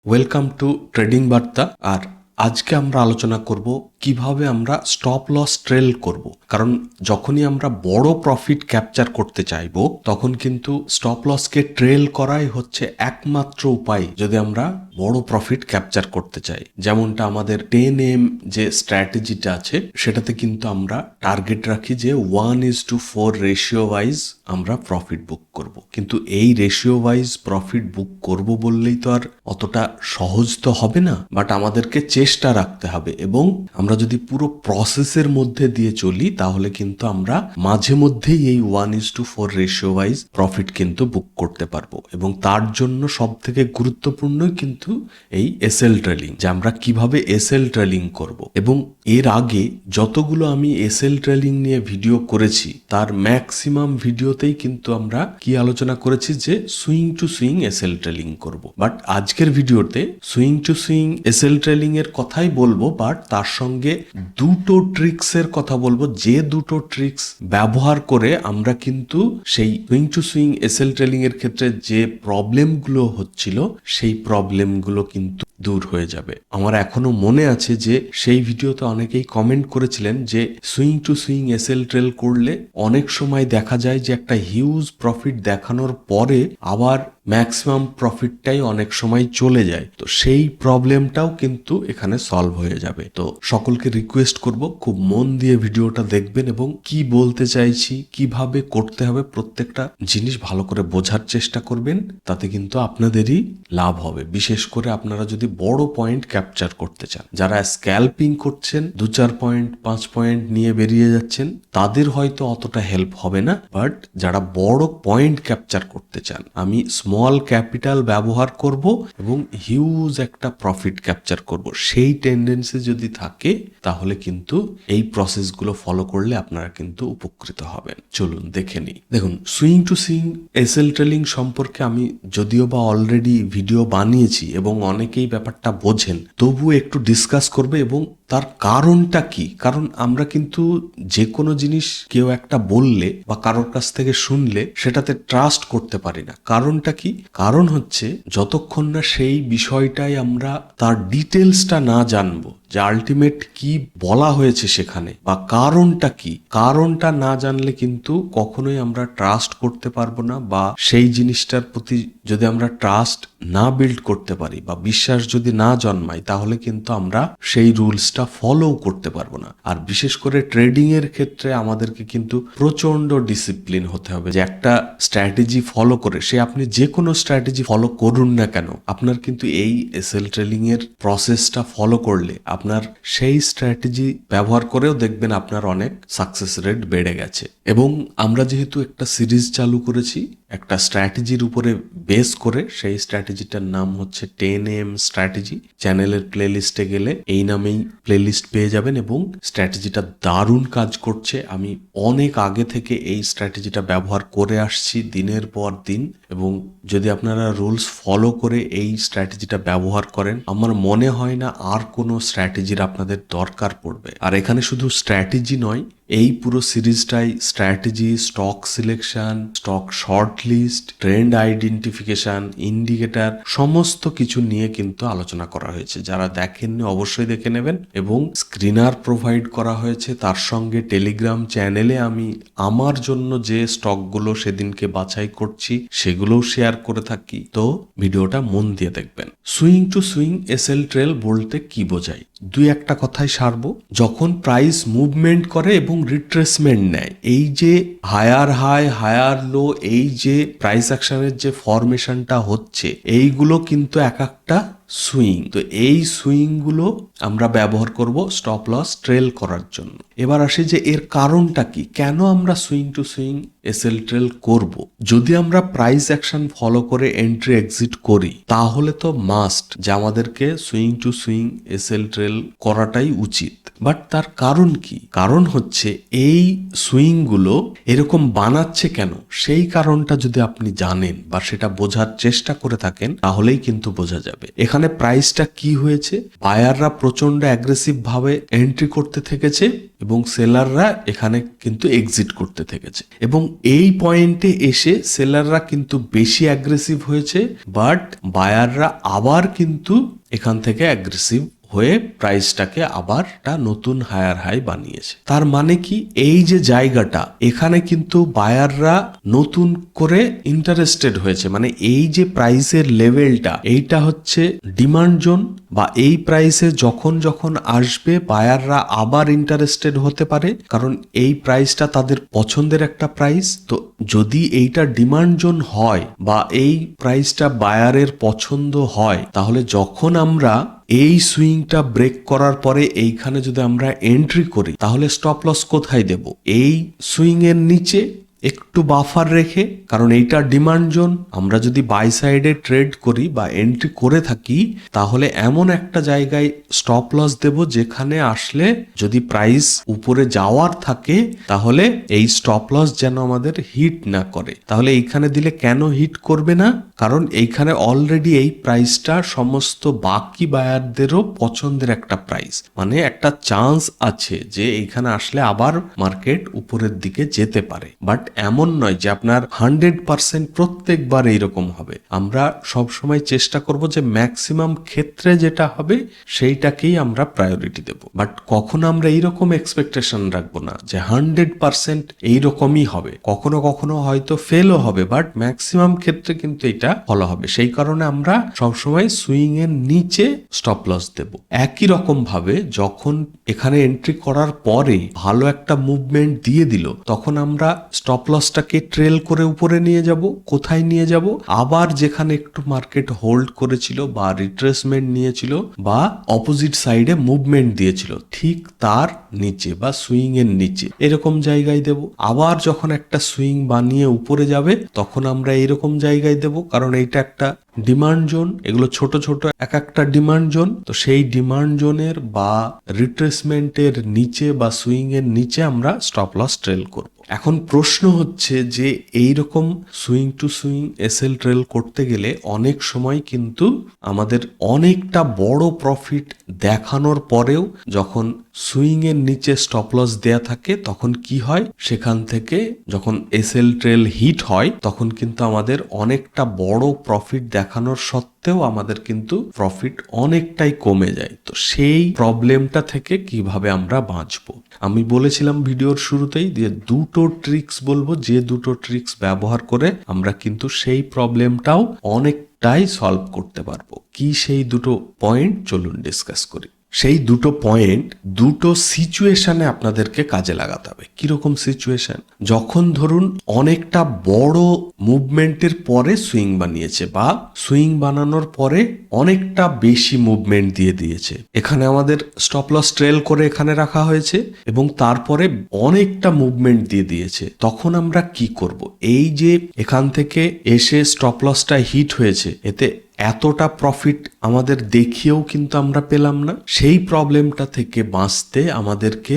Welcome to trading বার্তা। আর আজকে আমরা আলোচনা করব কিভাবে আমরা স্টপ লস ট্রেল করব। কারণ যখনই আমরা বড় প্রফিট ক্যাপচার করতে চাইবো তখন কিন্তু স্টপ লসকে ট্রেল করাই হচ্ছে একমাত্র উপায় যদি আমরা বড় প্রফিট ক্যাপচার করতে চাই। যেমনটা আমাদের 10M যে স্ট্র্যাটেজিটা আছে সেটাতে কিন্তু আমরা টার্গেট রাখি যে 1:4 রেশিও ওয়াইজ আমরা প্রফিট বুক করব। কিন্তু এই রেশিও ওয়াইজ প্রফিট বুক করব বললেই তো আর অতটা সহজ তো হবে না, বাট আমাদেরকে চেষ্টা রাখতে হবে এবং আমরা যদি পুরো প্রসেসের মধ্যে দিয়ে চলি তাহলে কিন্তু আমরা মাঝে মধ্যেই এই 1:4 রেশিও ওয়াইজ প্রফিট কিন্তু বুক করতে পারবো। এবং তার জন্য সব থেকে গুরুত্বপূর্ণই কিন্তু এই এসএল ট্রেলিং, যে আমরা কিভাবে এসএল ট্রেলিং করব। এবং এর আগে যতগুলো আমি এসএল ট্রেলিং নিয়ে ভিডিও করেছি তার ম্যাক্সিমাম ভিডিওতেই কিন্তু আমরা কি আলোচনা করেছি যে swing to swing SL trailing করব। বাট আজকের ভিডিওতে swing to swing SL trailing এর কথাই বলবো, বাট তার সঙ্গে দুটো ট্রিক্স এর কথা বলবো, যে দুটো ট্রিক্স ব্যবহার করে আমরা কিন্তু সেই swing to swing SL trailing এর ক্ষেত্রে যে প্রবলেমগুলো হচ্ছিল সেই প্রবলেমগুলো কিন্তু দূর হয়ে যাবে। আমার এখনো মনে আছে যে সেই ভিডিওতে অনেকেই কমেন্ট করেছিলেন যে swing to swing SL trail করলে অনেক সময় দেখা যায় যে একটা হিউজ প্রফিট দেখানোর পরে আবার ম্যাক্সিমাম প্রফিটটাই অনেক সময় চলে যায়। তো সেই প্রবলেমটাও কিন্তু এখানে সলভ হয়ে যাবে। তো সকলকে রিকোয়েস্ট করব খুব মন দিয়ে ভিডিওটা দেখবেন এবং কি বলতে চাইছি, কিভাবে করতে হবে প্রত্যেকটা জিনিস ভালো করে বোঝার চেষ্টা করবেন। তাতে কিন্তু আপনাদেরই লাভ হবে, বিশেষ করে আপনারা যদি বড় পয়েন্ট ক্যাপচার করতে চান। যারা স্ক্যাল্পিং করছেন 2-4 পয়েন্ট 5 পয়েন্ট নিয়ে বেরিয়ে যাচ্ছেন তাদের হয়তো অতটা হেল্প হবে না, বাট যারা বড় পয়েন্ট ক্যাপচার করতে চান, আমি স্মল ক্যাপিটাল ব্যবহার করব এবং হিউজ একটা প্রফিট ক্যাপচার করব, সেই টেন্ডেন্সি যদি থাকে তাহলে কিন্তু এই প্রসেসগুলো ফলো করলে আপনারা কিন্তু উপকৃত হবেন। চলুন দেখে নিই। দেখুন, swing to swing SL trailing সম্পর্কে আমি যদিও বা অলরেডি ভিডিও বানিয়েছি এবং অনেকেই ব্যাপারটা বোঝেন, তবুও একটু ডিসকাস করবে এবং তার কারণটা কি। কারণ আমরা কিন্তু যে কোনো জিনিস কেউ একটা বললে বা কারোর কাছ থেকে শুনলে সেটাতে ট্রাস্ট করতে পারি না। কারণটা কি? কারণ হচ্ছে যতক্ষণ না সেই বিষয়টাই আমরা তার ডিটেলসটা না জানবো, যে আলটিমেট কি বলা হয়েছে সেখানে বা কারণটা কি, কারণটা না জানলে কিন্তু কখনোই আমরা ট্রাস্ট করতে পারবো না। বা সেই জিনিসটার প্রতি যদি আমরা ট্রাস্ট না বিল্ড করতে পারি বা বিশ্বাস যদি না জন্মাই তাহলে কিন্তু আমরা সেই রুলসটা ফলো করতে পারবো না। আর বিশেষ করে ট্রেডিং এর ক্ষেত্রে আমাদেরকে কিন্তু প্রচন্ড ডিসিপ্লিন হতে হবে, যে একটা স্ট্র্যাটেজি ফলো করে, সে আপনি যে কোনো স্ট্র্যাটেজি ফলো করুন না কেন, আপনার কিন্তু এই এসএল ট্রেলিং এর প্রসেসটা ফলো করলে আপনার সেই স্ট্র্যাটেজি ব্যবহার করেও দেখবেন আপনার অনেক সাকসেস রেট বেড়ে গেছে। এবং আমরা যেহেতু একটা সিরিজ চালু করেছি একটা স্ট্র্যাটেজির উপরে বেস করে, সেই স্ট্র্যাটেজিটার নাম হচ্ছে 10M স্ট্র্যাটেজি। চ্যানেলের প্লেলিস্টে গেলে এই নামেই প্লেলিস্ট পেয়ে যাবেন এবং স্ট্র্যাটেজিটা দারুণ কাজ করছে। আমি অনেক আগে থেকে এই স্ট্র্যাটেজিটা ব্যবহার করে আসছি দিনের পর দিন, এবং যদি আপনারা রুলস ফলো করে এই স্ট্র্যাটেজিটা ব্যবহার করেন আমার মনে হয় না আর কোনো স্ট্র্যাটেজির আপনাদের দরকার পড়বে। আর এখানে শুধু স্ট্র্যাটেজি নয়, এই পুরো সিরিজটাই strategy, stock selection, stock short list, trend identification, indicator সমস্ত কিছু নিয়ে কিন্তু আলোচনা করা হয়েছে। যারা দেখেননি অবশ্যই দেখে নেবেন। এবং স্ক্রিনার প্রোভাইড করা হয়েছে, তার সঙ্গে টেলিগ্রাম চ্যানেলে আমি আমার জন্য যে স্টকগুলো সেদিনকে বাছাই করছি সেগুলোও শেয়ার করে থাকি। তো ভিডিওটা মন দিয়ে দেখবেন। Swing to swing SL trail বলতে কি বোঝায় দুই একটা কথাই সারবো। যখন প্রাইস মুভমেন্ট করে এবং রিট্রেসমেন্ট নেয়, এই যে হায়ার হাই হায়ার লো, এই যে প্রাইস অ্যাকশনের যে ফরমেশনটা হচ্ছে, এইগুলো কিন্তু এক একটা সুইং। তো এই সুইং গুলো আমরা ব্যবহার করব স্টপ লস ট্রেল করার জন্য। এবার আসি যে এর কারণটা কি, কেন আমরা swing to swing SL trail করব। যদি আমরা প্রাইস অ্যাকশন ফলো করে এন্ট্রি এক্সিট করি তাহলে তো মাস্ট যে আমাদেরকে swing to swing SL trail করাটাই উচিত। বাট তার কারণ কি? কারণ হচ্ছে এই সুইং গুলো এরকম বানাচ্ছে কেন, সেই কারণটা যদি আপনি জানেন বা সেটা বোঝার চেষ্টা করে থাকেন তাহলেই কিন্তু বোঝা যাবে। এখানে এখানে প্রাইসটা কি হয়েছে, বায়াররা প্রচন্ড অ্যাগ্রেসিভ ভাবে এন্ট্রি করতে থেকেছে এবং সেলাররা এখানে কিন্তু এক্সিট করতে থেকেছে, এবং এই পয়েন্টে এসে সেলাররা কিন্তু বেশি অ্যাগ্রেসিভ হয়েছে, বাট বায়াররা আবার কিন্তু এখান থেকে অ্যাগ্রেসিভ হয়ে প্রাইসটাকে আবার একটা নতুন হায়ার হাই বানিয়েছে। তার মানে কি, এই যে জায়গাটা এখানে কিন্তু বায়াররা নতুন করে ইন্টারেস্টেড হয়েছে, মানে এই যে প্রাইসের লেভেলটা এইটা হচ্ছে ডিমান্ড জোন, বা এই প্রাইসে যখন যখন আসবে বায়াররা আবার ইন্টারেস্টেড হতে পারে, কারণ এই প্রাইসটা তাদের পছন্দের একটা প্রাইস। তো যদি এইটা ডিমান্ড জোন হয় বা এই প্রাইসটা বায়ারের পছন্দ হয়, তাহলে যখন আমরা এই সুইংটা ব্রেক করার পরে এইখানে যদি আমরা এন্ট্রি করি, তাহলে স্টপ লস কোথায় দেব? এই সুইং এর নিচে একটু বাফার রেখে, কারণ এইটা ডিমান্ড জোন। আমরা যদি বাই সাইডে ট্রেড করি বা এন্ট্রি করে থাকি, তাহলে এমন একটা জায়গায় স্টপ লস দেব যেখানে আসলে যদি প্রাইস উপরে যাওয়ার থাকে, তাহলে এই স্টপ লস যেন আমাদের হিট না করে। তাহলে এইখানে দিলে কেন হিট করবে না? কারণ এইখানে অলরেডি এই প্রাইসটা সমস্ত বাকি বায়ারদেরও পছন্দের একটা প্রাইস, মানে একটা চান্স আছে যে এইখানে আসলে আবার মার্কেট উপরের দিকে যেতে পারে। বাট এমন নয় যে আপনার 100% প্রত্যেকবার এইরকম হবে। আমরা সবসময় চেষ্টা করব যে ম্যাক্সিমাম ক্ষেত্রে যেটা হবে সেইটাকেই আমরা প্রায়োরিটি দেব। বাট কখনো আমরা এইরকম এক্সপেকটেশন রাখবো না যে 100% এইরকমই হবে। কখনো কখনো হয়তো ফেলও হবে, বাট ম্যাক্সিমাম ক্ষেত্রে কিন্তু এটা ফলো হবে। সেই কারণে আমরা সবসময় সুইং এর নিচে স্টপ লস দেব। একই রকম ভাবে যখন এখানে এন্ট্রি করার পরে ভালো একটা মুভমেন্ট দিয়ে দিল, তখন আমরা স্টপ লসটাকে ট্রেল করে উপরে নিয়ে যাব। কোথায় নিয়ে যাব? আবার যেখানে একটু মার্কেট হোল্ড করেছিল বা রিট্রেসমেন্ট নিয়েছিল বা অপোজিট সাইডে মুভমেন্ট দিয়েছিল, ঠিক তার নিচে বা সুইং এর নিচে এরকম জায়গায় দেব। আবার যখন একটা সুইং বানিয়ে উপরে যাবে, তখন আমরা এরকম জায়গায় দেব, কারণ এইটা একটা ডিমান্ড জোন। এগুলো ছোট ছোট এক একটা ডিমান্ড জোন। তো সেই ডিমান্ড জোনের বা রিট্রেসমেন্টের নিচে বা সুইং এর নিচে আমরা স্টপ লস ট্রেল করব। এখন প্রশ্ন হচ্ছে যে এইরকম swing to swing SL trail করতে গেলে অনেক সময় কিন্তু আমাদের অনেকটা বড় প্রফিট দেখানোর পরেও যখন সুইং এর নিচে স্টপ লস দেয়া থাকে, তখন কি হয়, সেখান থেকে যখন এসএল ট্রেল হিট হয়, তখন কিন্তু আমাদের অনেকটা বড় প্রফিট দেখানোর সত্ত্বেও আমাদের কিন্তু প্রফিট অনেকটাই কমে যায়। তো সেই প্রবলেমটা থেকে কিভাবে আমরা বাঁচবো, আমি বলেছিলাম ভিডিওর শুরুতেই, দিয়ে দুটো ট্রিক্স বলবো, যে দুটো ট্রিক্স ব্যবহার করে আমরা কিন্তু সেই প্রবলেমটাও অনেকটাই সলভ করতে পারবো। কি সেই দুটো পয়েন্ট, চলুন ডিসকাস করি। সেই দুটো পয়েন্ট দুটো সিচুয়েশনে আপনাদেরকে কাজে লাগাতে হবে। কিরকম সিচুয়েশন? যখন ধরুন অনেকটা বড় মুভমেন্টের পরে সুইং বানিয়েছে বা সুইং বানানোর পরে অনেকটা বেশি মুভমেন্ট দিয়ে দিয়েছে, এখানে আমাদের স্টপ লস ট্রেল করে এখানে রাখা হয়েছে এবং তারপরে অনেকটা মুভমেন্ট দিয়ে দিয়েছে, তখন আমরা কি করব? এই যে এখান থেকে এসে স্টপ লসটা হিট হয়েছে, এতে এতটা প্রফিট আমাদের দেখিয়েও কিন্তু আমরা পেলাম না। সেই প্রবলেমটা থেকে বাঁচতে আমাদেরকে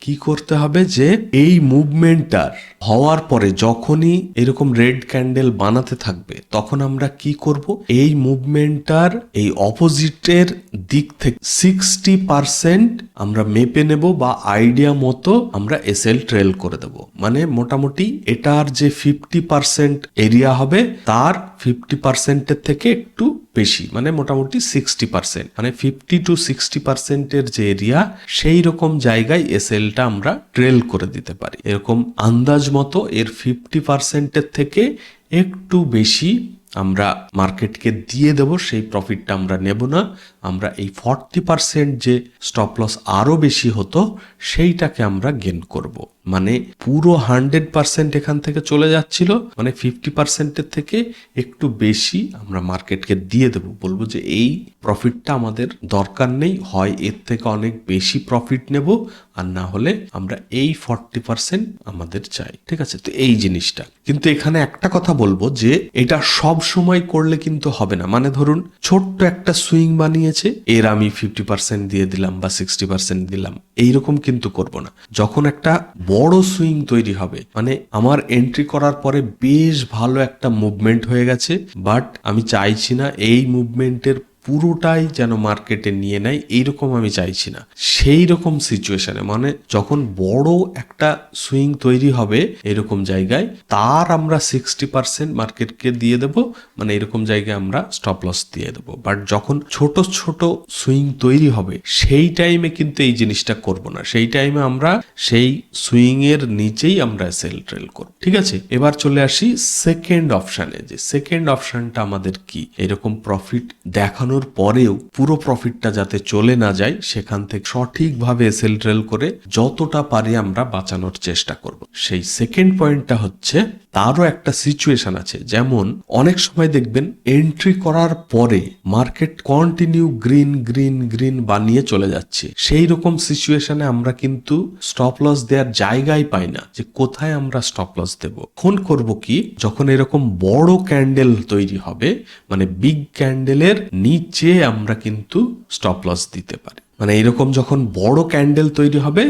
কি করতে হবে, যে এই মুভমেন্টটার হওয়ার পরে যখনই এরকম রেড ক্যান্ডেল বানাতে থাকবে, তখন আমরা কি করব, এই মুভমেন্টটার এই অপোজিটের দিক থেকে 60% আমরা মেপে নেব বা আইডিয়া মতো আমরা এসএল ট্রেল করে দেব। মানে মোটামুটি এটার যে 50% এরিয়া হবে, তার 50%-এর থেকে একটু বেশি, মানে মোটামুটি 60%, মানে 50 to 60%-এর যে এরিয়া, সেই রকম জায়গায় এসএলটা আমরা ট্রেল করে দিতে পারি। এরকম আন্দাজ মতো এর 50%-এর থেকে একটু বেশি আমরা মার্কেটকে দিয়ে দেব, সেই প্রফিটটা আমরা নেব না। আমরা এই 40% যে স্টপ লস আরো বেশি হতো, সেইটাকে আমরা গেন করব। মানে পুরো 100% এখান থেকে চলে যাচ্ছিল, মানে 50%-এর থেকে একটু বেশি আমরা মার্কেটকে দিয়ে দেব। বলবো যে এই প্রফিটটা আমাদের দরকার নেই, হয় এর থেকে অনেক বেশি প্রফিট নেব, আর না হলে আমরা এই 40% আমাদের চাই। ঠিক আছে? তো এই জিনিসটা কিন্তু এখানে একটা কথা বলবো, যে এটা সব সময় করলে কিন্তু হবে না। মানে ধরুন ছোট্ট একটা সুইং বানিয়েছে, এর আমি 50% দিয়ে দিলাম বা 60% দিলাম, এইরকম কিন্তু করব না। যখন একটা বড় সুইং তৈরি হবে, মানে আমার এন্ট্রি করার পরে বেশ ভালো একটা মুভমেন্ট হয়ে গেছে, বাট আমি চাইছি না এই মুভমেন্টের পুরোটাই যেন মার্কেটে নিয়ে নেয় এইরকম আমি চাইছি না। সেই রকম সিচুয়েশনে মানে যখন বড় একটা সুইং তৈরি হবে এরকম জায়গায় তার আমরা 60% মার্কেটকে দিয়ে দেব, মানে এরকম জায়গায় আমরা স্টপ লস দিয়ে দেবো। বাট যখন ছোট ছোট সুইং তৈরি হবে সেই টাইমে কিন্তু এই জিনিসটা করব না, সেই টাইমে আমরা সেই সুইং এর নিচেই আমরা সেল ট্রেল করব। ঠিক আছে, এবার চলে আসি সেকেন্ড অপশানে, যে সেকেন্ড অপশানটা আমাদের কি, এরকম প্রফিট দেখানোর পরেও পুরো প্রফিটটা যাতে চলে না যায় সেখান থেকে সঠিকভাবে সেল ট্রেল করে যতটা পারি আমরা বাঁচানোর চেষ্টা করব। সেই সেকেন্ড পয়েন্টটা হচ্ছে তারও একটা সিচুয়েশন আছে, যেমন অনেক সময় দেখবেন এন্ট্রি করার পরে market continue green green green বানিয়ে চলে যাচ্ছে, সেই রকম সিচুয়েশনে আমরা কিন্তু স্টপ লস দেওয়ার জায়গায় পাই না যে কোথায় আমরা স্টপ লস দেব। ফোন করব কি, যখন এরকম বড় ক্যান্ডেল তৈরি হবে মানে বিগ ক্যান্ডেলের নিচে আমরা কিন্তু স্টপ লস দিতে পারি, মানে এরকম যখন বড় ক্যান্ডেল তৈরি হবে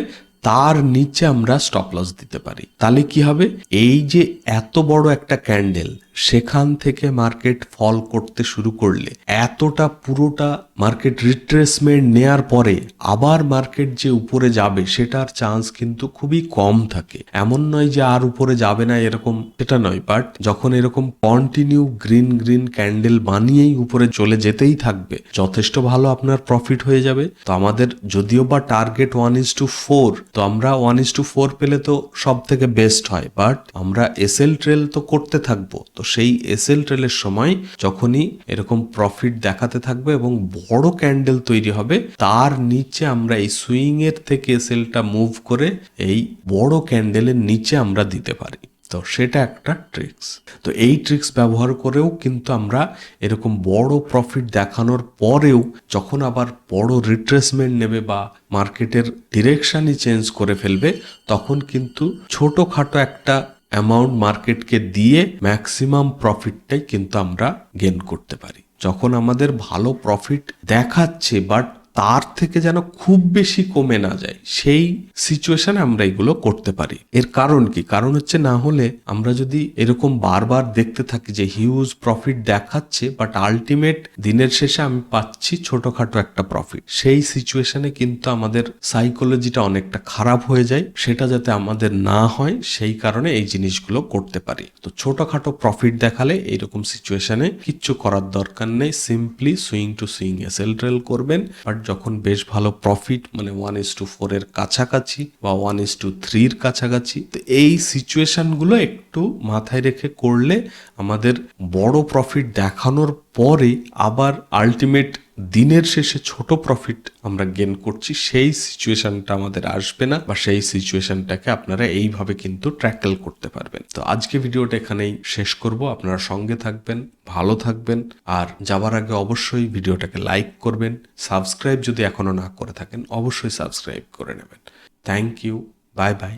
তার নিচে আমরা স্টপ লস দিতে পারি। তাহলে কি হবে, এই যে এত বড় একটা ক্যান্ডেল সেখান থেকে মার্কেট ফল করতে শুরু করলে এতটা পুরোটা মার্কেট রিট্রেসমেন্ট নেয়ার পরে আবার মার্কেট যে উপরে যাবে সেটার চান্স কিন্তু খুবই কম থাকে। এমন নয় যে আর উপরে যাবে না এরকম, সেটা নয়, বাট যখন এরকম কন্টিনিউ গ্রিন গ্রিন ক্যান্ডেল বানিয়েই উপরে চলে যেতেই থাকবে যথেষ্ট ভালো আপনার প্রফিট হয়ে যাবে। তো আমাদের যদিও বা টার্গেট 1:4, তো আমরা 1:4 পেলে তো সব থেকে বেস্ট হয়, বাট আমরা এসএল ট্রেল তো করতে থাকবো। তো সেই এসএল ট্রেলের সময় যখনই এরকম প্রফিট দেখাতে থাকবে এবং বড় ক্যান্ডেল তৈরি হবে তার নিচে আমরা এই সুইং এর থেকে এসএলটা মুভ করে এই বড় ক্যান্ডেলের নিচে আমরা দিতে পারি। তো সেটা একটা ট্রিক্স। তো এই ট্রিক্স ব্যবহার করেও কিন্তু আমরা এরকম বড় প্রফিট দেখানোর পরেও যখন আবার বড় রিট্রেসমেন্ট নেবে বা মার্কেটের ডিরেকশনই চেঞ্জ করে ফেলবে তখন কিন্তু ছোটখাটো একটা অ্যামাউন্ট মার্কেটকে দিয়ে ম্যাক্সিমাম প্রফিটটাই কিন্তু আমরা গেন করতে পারি। যখন আমাদের ভালো প্রফিট দেখাচ্ছে বাট তার থেকে যেন খুব বেশি কমে না যায় সেই সিচুয়েশনে আমরা এগুলো করতে পারি। এর কারণ কি, কারণ হচ্ছে না হলে আমরা যদি এরকম বারবার দেখতে থাকি যে হিউজ প্রফিট দেখাচ্ছে বাট আলটিমেট দিনের শেষে আমি পাচ্ছি ছোটখাটো একটা প্রফিট, সেই সিচুয়েশনে কিন্তু আমাদের সাইকোলজিটা অনেকটা খারাপ হয়ে যায়। সেটা যাতে আমাদের না হয় সেই কারণে এই জিনিসগুলো করতে পারি। তো ছোটখাটো প্রফিট দেখালে এইরকম সিচুয়েশনে কিচ্ছু করার দরকার নেই, simply swing to swing SL trail করবেন। বাট যখন বেশ ভালো প্রফিট মানে 1:4 এর কাছাকাছি বা 1:3 এর কাছাকাছি, তো এই সিচুয়েশনগুলো একটু মাথায় রেখে করলে আমাদের বড় প্রফিট দেখানোর পরে আবার আলটিমেট দিনের শেষে ছোট প্রফিট আমরা গেন করছি সেই সিচুয়েশনটা আমাদের আসবে না, বা সেই সিচুয়েশনটাকে আপনারা এইভাবে কিন্তু ট্র্যাকেল করতে পারবেন। তো আজকে ভিডিওটা এখানেই শেষ করব। আপনারা সঙ্গে থাকবেন, ভালো থাকবেন, আর যাবার আগে অবশ্যই ভিডিওটাকে লাইক করবেন, সাবস্ক্রাইব যদি এখনো না করে থাকেন অবশ্যই সাবস্ক্রাইব করে নেবেন। Thank you, bye by.